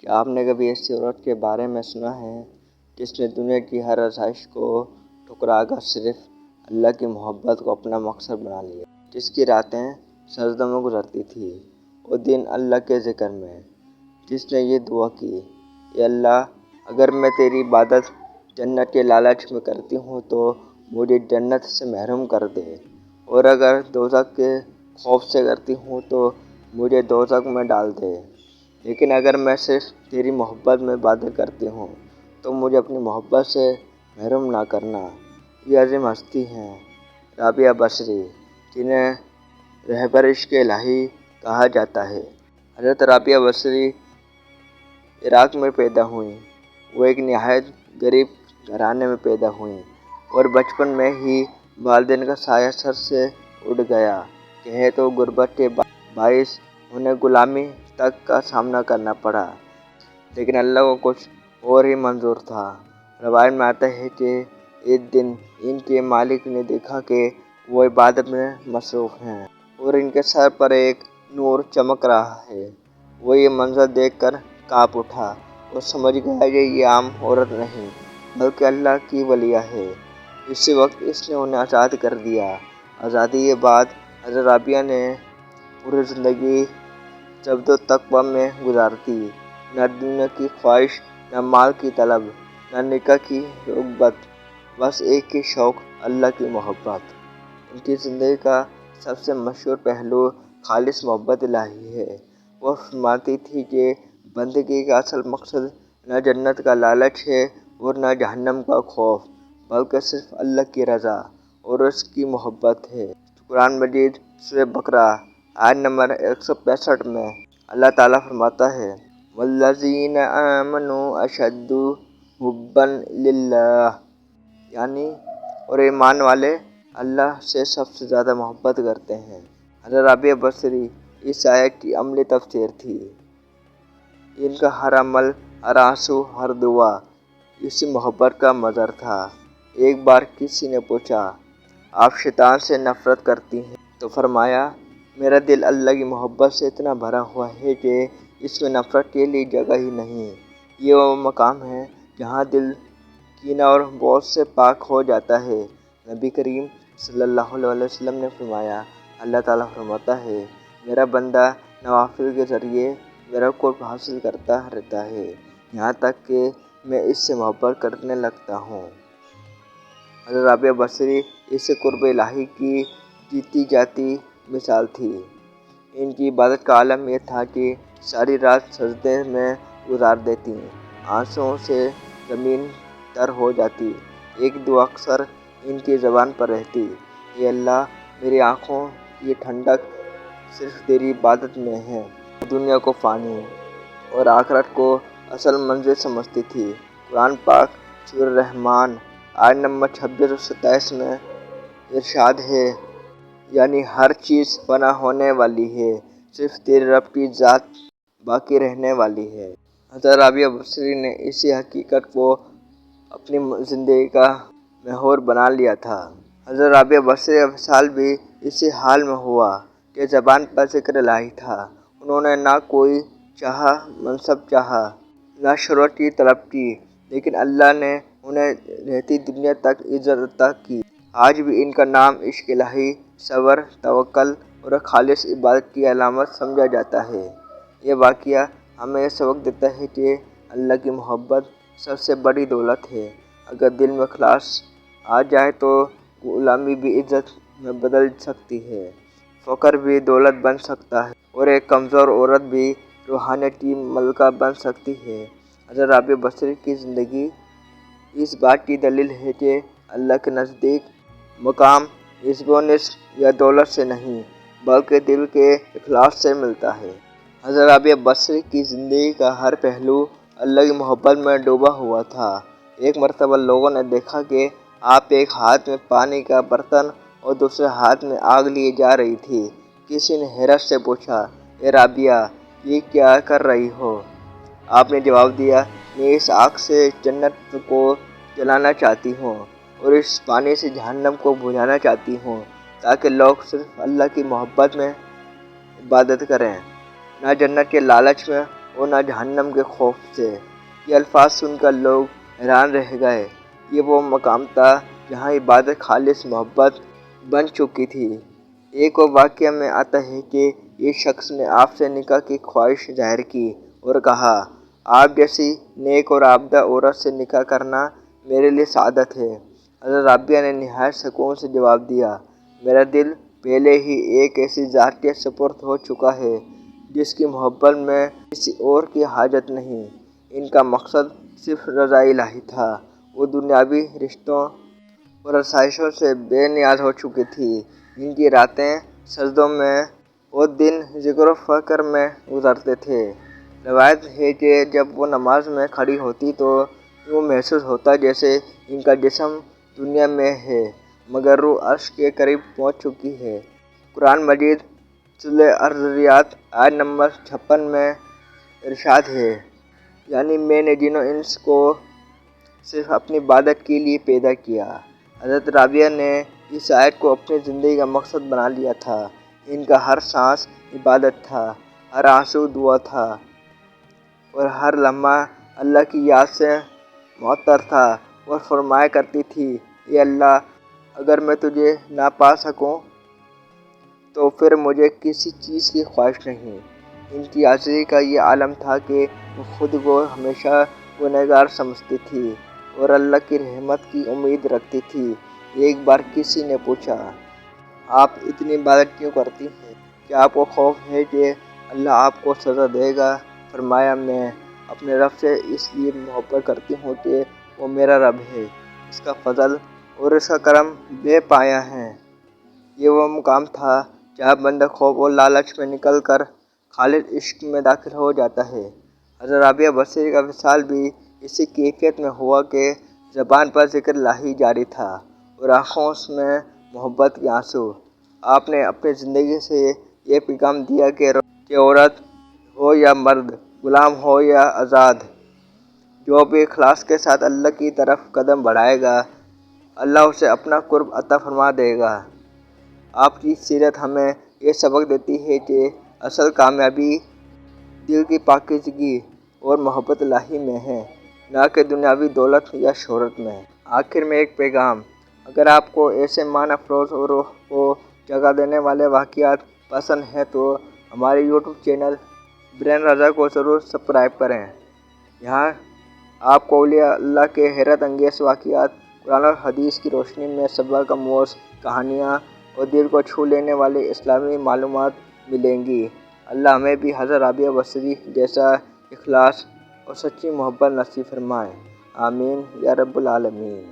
کیا آپ نے کبھی ایسی عورت کے بارے میں سنا ہے جس نے دنیا کی ہر آسائش کو ٹھکرا کر صرف اللہ کی محبت کو اپنا مقصد بنا لیا، جس کی راتیں سجدوں میں گزرتی تھیں اور دن اللہ کے ذکر میں، جس نے یہ دعا کی، اے اللہ، اگر میں تیری عبادت جنت کے لالچ میں کرتی ہوں تو مجھے جنت سے محروم کر دے، اور اگر دوزخ کے خوف سے کرتی ہوں تو مجھے دوزخ میں ڈال دے، لیکن اگر میں صرف تیری محبت میں عبادت کرتی ہوں تو مجھے اپنی محبت سے محروم نہ کرنا۔ یہ عظیم ہستی ہیں رابعہ بصری، جنہیں رہبر عشق الہی کہا جاتا ہے۔ حضرت رابعہ بصری عراق میں پیدا ہوئیں۔ وہ ایک نہایت غریب گھرانے میں پیدا ہوئیں اور بچپن میں ہی والدین کا سایہ سر سے اٹھ گیا۔ کہیں تو غربت کے باعث انہیں غلامی تک کا سامنا کرنا پڑا، لیکن اللہ کو کچھ اور ہی منظور تھا۔ روایت میں آتا ہے کہ ایک دن ان کے مالک نے دیکھا کہ وہ عبادت میں مصروف ہیں اور ان کے سر پر ایک نور چمک رہا ہے۔ وہ یہ منظر دیکھ کر کانپ اٹھا اور سمجھ گیا کہ یہ عام عورت نہیں بلکہ اللہ کی ولیہ ہے۔ اسی وقت اس نے انہیں آزاد کر دیا۔ آزادی کے بعد حضرت رابعہ نے پوری زندگی زہد و تقویٰ میں گزار دی۔ نہ دنیا کی خواہش، نہ مال کی طلب، نہ نکاح کی رغبت، بس ایک ہی شوق، اللہ کی محبت۔ ان کی زندگی کا سب سے مشہور پہلو خالص محبت الہی ہے۔ وہ فرماتی تھیں کہ بندگی کا اصل مقصد نہ جنت کا لالچ ہے اور نہ جہنم کا خوف، بلکہ صرف اللہ کی رضا اور اس کی محبت ہے۔ قرآن مجید سورہ بقرہ آیت نمبر 165 میں اللہ تعالیٰ فرماتا ہے، وَالَّذِينَ آمَنُوا أَشَدُّ حُبًّا لِلَّهِ، یعنی اور ایمان والے اللہ سے سب سے زیادہ محبت کرتے ہیں۔ حضرت رابعہ بصری اس آیت کی عملی تفسیر تھی۔ ان کا ہر عمل، ہر آنسو، ہر دعا اسی محبت کا مظہر تھا۔ ایک بار کسی نے پوچھا، آپ شیطان سے نفرت کرتی ہیں؟ تو فرمایا، میرا دل اللہ کی محبت سے اتنا بھرا ہوا ہے کہ اس میں نفرت کے لیے جگہ ہی نہیں۔ یہ وہ مقام ہے جہاں دل کینہ اور بغض سے پاک ہو جاتا ہے۔ نبی کریم صلی اللہ علیہ وسلم نے فرمایا، اللہ تعالیٰ فرماتا ہے، میرا بندہ نوافل کے ذریعے میرا قرب حاصل کرتا رہتا ہے یہاں تک کہ میں اس سے محبت کرنے لگتا ہوں۔ حضرت رابعہ بصری اس قرب الہی کی جیتی جاتی مثال تھی۔ ان کی عبادت کا عالم یہ تھا کہ ساری رات سجدے میں گزار دیتی، آنسوؤں سے زمین تر ہو جاتی۔ ایک دعا اکثر ان کی زبان پر رہتی، اے اللہ، میری آنکھوں کی ٹھنڈک صرف تیری عبادت میں ہے۔ وہ دنیا کو فانی اور آخرت کو اصل منزل سمجھتی تھی۔ قرآن پاک سورہ رحمٰن آیت نمبر 26 اور 27 میں ارشاد ہے، یعنی ہر چیز فنا ہونے والی ہے، صرف تیرے رب کی ذات باقی رہنے والی ہے۔ حضرت رابعہ بصری نے اسی حقیقت کو اپنی زندگی کا محور بنا لیا تھا۔ حضرت رابعہ بصری کا وصال بھی اسی حال میں ہوا کہ زبان پر ذکر الہی تھا۔ انہوں نے نہ کوئی چاہا منصب چاہا، نہ شہرت کی طلب کی، لیکن اللہ نے انہیں رہتی دنیا تک عزت عطا کی۔ آج بھی ان کا نام عشق الہی، صبر، توکل اور خالص عبادت کی علامت سمجھا جاتا ہے۔ یہ واقعہ ہمیں یہ سبق دیتا ہے کہ اللہ کی محبت سب سے بڑی دولت ہے۔ اگر دل میں اخلاص آ جائے تو غلامی بھی عزت میں بدل سکتی ہے، فقر بھی دولت بن سکتا ہے اور ایک کمزور عورت بھی روحانیت کی ملکہ بن سکتی ہے۔ حضرت رابعہ بصری کی زندگی اس بات کی دلیل ہے کہ اللہ کے نزدیک مقام حسب و نسب یا دولت سے نہیں بلکہ دل کے اخلاص سے ملتا ہے۔ حضرت رابعہ بصری کی زندگی کا ہر پہلو اللہ کی محبت میں ڈوبا ہوا تھا۔ ایک مرتبہ لوگوں نے دیکھا کہ آپ ایک ہاتھ میں پانی کا برتن اور دوسرے ہاتھ میں آگ لیے جا رہی تھی۔ کسی نے حیرت سے پوچھا، اے رابعہ، یہ کیا کر رہی ہو؟ آپ نے جواب دیا، میں اس آگ سے جنت کو جلانا چاہتی ہوں اور اس پانی سے جہنم کو بجھانا چاہتی ہوں تاکہ لوگ صرف اللہ کی محبت میں عبادت کریں، نہ جنت کے لالچ میں اور نہ جہنم کے خوف سے۔ یہ الفاظ سن کر لوگ حیران رہ گئے۔ یہ وہ مقام تھا جہاں عبادت خالص محبت بن چکی تھی۔ ایک اور واقعہ میں آتا ہے کہ ایک شخص نے آپ سے نکاح کی خواہش ظاہر کی اور کہا، آپ جیسی نیک اور عابدہ عورت سے نکاح کرنا میرے لیے سعادت ہے۔ حضرت رابعہ نے نہایت سکون سے جواب دیا، میرا دل پہلے ہی ایک ایسی ذات کے سپرد ہو چکا ہے جس کی محبت میں کسی اور کی حاجت نہیں۔ ان کا مقصد صرف رضا الہی تھا۔ وہ دنیاوی رشتوں اور آسائشوں سے بے نیاز ہو چکی تھی۔ ان کی راتیں سجدوں میں اور دن ذکر و فکر میں گزرتے تھے۔ روایت ہے کہ جب وہ نماز میں کھڑی ہوتی تو یوں محسوس ہوتا جیسے ان کا جسم دنیا میں ہے مگر روح عرش کے قریب پہنچ چکی ہے۔ قرآن مجید سورہ الذریات آیت نمبر 56 میں ارشاد ہے، یعنی میں نے جن و انس کو صرف اپنی عبادت کے لیے پیدا کیا۔ حضرت رابعہ نے اس آیت کو اپنی زندگی کا مقصد بنا لیا تھا۔ ان کا ہر سانس عبادت تھا، ہر آنسو دعا تھا اور ہر لمحہ اللہ کی یاد سے معطر تھا۔ اور فرمایا کرتی تھی، اے اللہ، اگر میں تجھے نہ پا سکوں تو پھر مجھے کسی چیز کی خواہش نہیں۔ ان کی عاجزی کا یہ عالم تھا کہ وہ خود کو ہمیشہ گنہگار سمجھتی تھی اور اللہ کی رحمت کی امید رکھتی تھی۔ ایک بار کسی نے پوچھا، آپ اتنی عبادت کیوں کرتی ہیں؟ کیا آپ کو خوف ہے کہ اللہ آپ کو سزا دے گا؟ فرمایا، میں اپنے رب سے اس لیے محبت کرتی ہوں کہ وہ میرا رب ہے، اس کا فضل اور اس کا کرم بے پایہ ہے۔ یہ وہ مقام تھا جہاں بندہ خوف اور لالچ میں نکل کر خالص عشق میں داخل ہو جاتا ہے۔ حضرت رابعہ بصری کا وصال بھی اسی کیفیت میں ہوا کہ زبان پر ذکر الہی جاری تھا اور آنکھوں میں محبت کے آنسو۔ آپ نے اپنی زندگی سے یہ پیغام دیا کہ عورت ہو یا مرد، غلام ہو یا آزاد، جو بھی اخلاص کے ساتھ اللہ کی طرف قدم بڑھائے گا، اللہ اسے اپنا قرب عطا فرما دے گا۔ آپ کی سیرت ہمیں یہ سبق دیتی ہے کہ اصل کامیابی دل کی پاکیزگی اور محبت الہی میں ہے، نہ کہ دنیاوی دولت یا شہرت میں۔ آخر میں ایک پیغام، اگر آپ کو ایسے معنی افروز اور روح کو جگہ دینے والے واقعات پسند ہیں تو ہمارے یوٹیوب چینل برین رضا کو ضرور سبسکرائب کریں۔ یہاں آپ کو اولیاء اللہ کے حیرت انگیز واقعات، قرآن اور حدیث کی روشنی میں سبق آموز کہانیاں اور دل کو چھو لینے والی اسلامی معلومات ملیں گی۔ اللہ ہمیں بھی حضرت رابعہ بصری جیسا اخلاص اور سچی محبت نصیب فرمائے، آمین یا رب العالمین۔